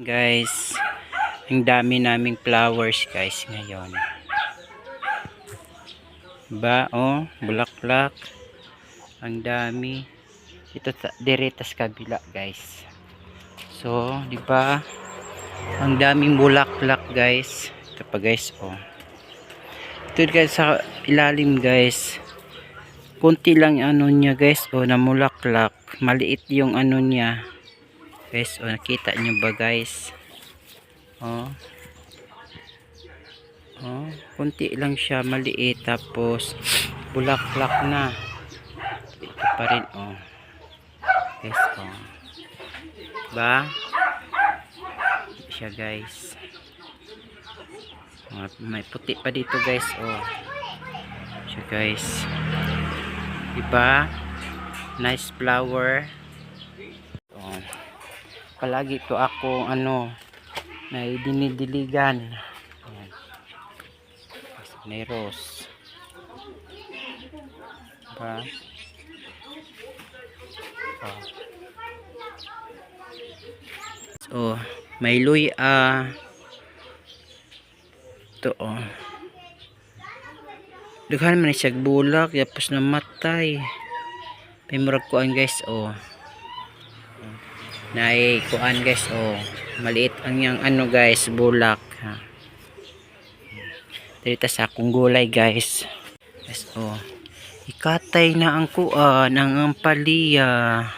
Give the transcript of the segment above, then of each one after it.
Guys, ang dami naming flowers guys ngayon. Ba, oh, bulaklak. Ang dami. Ito direta sa kabila guys. So, di ba? Ang daming bulaklak guys. Ito pa guys, oh. Ito guys sa ilalim guys. Kunti lang ano niya guys, oh, na bulaklak. Maliit yung ano niya. Guys, oh, nakita nyo ba guys? Oh. Oh, kunti lang siya, maliit, tapos bulaklak na. Ito pa rin, oh. Guys, oh. Ba? Siya guys. May puti pa dito guys, oh. Siya guys. Diba? Nice flower. Oh. Palagi to ako ano na dinidiligan. Ayan. May rose. Diba? Oh. So, may luya. Ito oh. Dughan man siya bulak, yapos namatay. May murag kuan guys, oh. Nay kuan guys, oh. Maliit ang yang ano guys, bulak. Ha. Dito sa akong gulay guys. Guys, oh. Ikatay na ang kuan, ang ampalaya.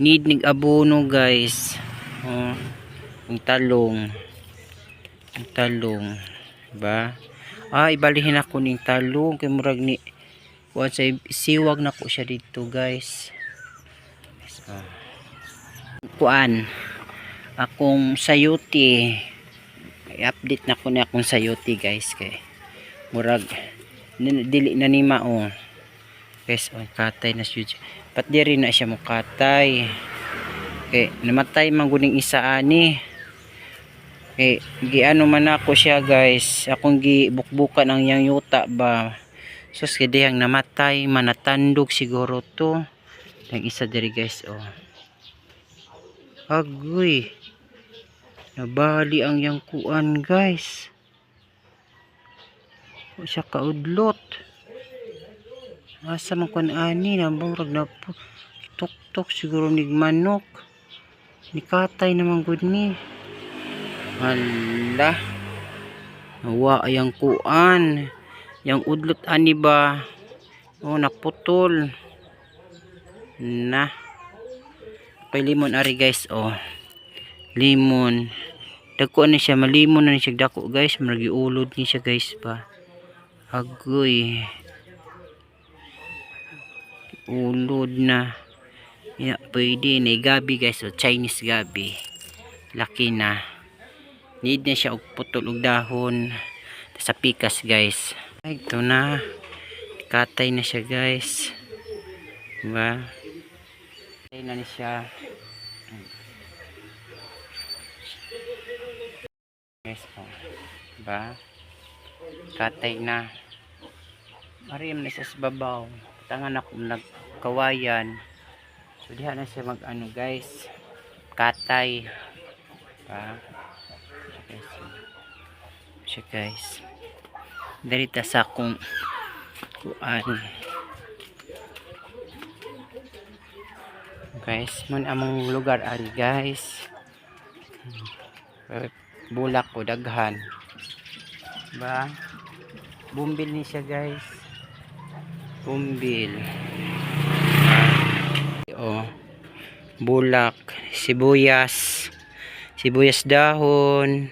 Need nig abono guys. Oh. Ang talong. Ang talong. Diba? Ah, ibalihin ako ning talong kay murag ni kuan sa siwag na ko siya dito guys. Guys, oh. Kuan akong sayuti, i-update na ko ni akong sayuti guys kay murag dili na ni mao guys, oh, katay na siya pat diri na siya mo katay kay namatay man guning isa ani kay giano man ako siya guys, akong gibukbukan ang yang yuta ba sus kay dihang namatay manatandog siguro to ang isa diri guys, oh. Agoy. Nabali ang yang kuan guys. O siya kaudlot. Asa man kuan ani nabang na tuk-tuk siguro nig manok. Nikatay naman gud ni. Hala. Nawa yang kuan. Yang udlot ani ba? Oh naputol. Na. Limon ari guys, oh. Limon. Dagko na siya, malimon na siya dako guys, maragi ulod ni siya guys pa. Agoy. Ulod na. Ya, pwede na gabi guys, oh, Chinese gabi. Laki na. Need na siya og putol og dahon sa pikas guys. Ay, ito na. Katay na siya guys. Diba? Na ni siya guys, oh. Diba? Katay na marim na siya sa babaw tangan ako nagkawayan so diha na siya mag ano guys katay diba? Siya guys darita sa akong kuan guys, mun among lugar ari guys. Bulak ko daghan. Ba? Bumbil ni siya guys. Bumbil. Oh. Bulak, sibuyas. Sibuyas dahon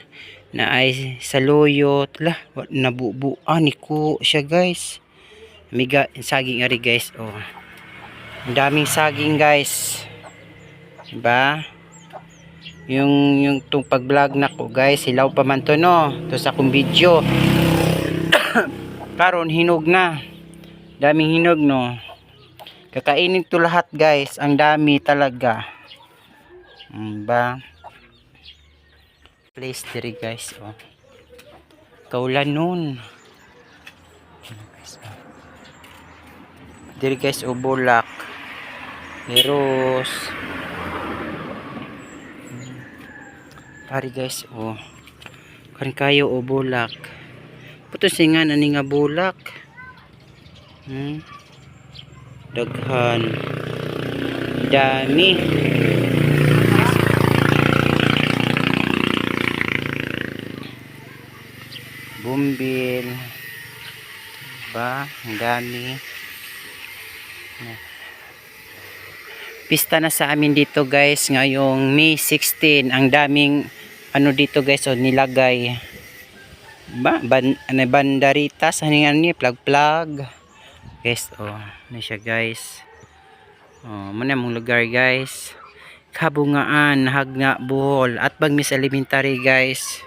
na ay saluyot. Lah, nabubuan ko siya guys. Miga saging ari guys, oh. Ang daming saging guys. Diba? Yung tong pag-vlog na ko guys, hilaw pa man to no. To sa akong video. Karon hinog na. Daming hinog no. Kakainin to lahat guys. Ang dami talaga. Diba? Place diri guys, oh. Kaulan nun. Diri guys, oh, bulak. Meros Pari guys, oh. Kan kayo o bulak. Puto singan ani nga bulak. Daghan. Dami. Bumbil. Ba, ang dami. Pista na sa amin dito guys ngayong May 16. Ang daming ano dito guys, oh, nilagay. Bandaritas haningan ni plug guys, oh ano siya guys, oh muna mong lugar guys, Kabungaan, Hagna, Bohol at Bagmis Elementary guys.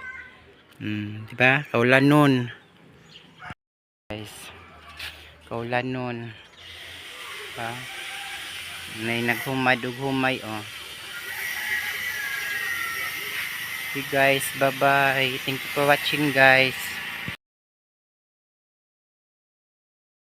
Diba Kaulanon guys, Kaulanon pa may naghumad ug humay, oh. Okay guys, bye bye, thank you for watching guys.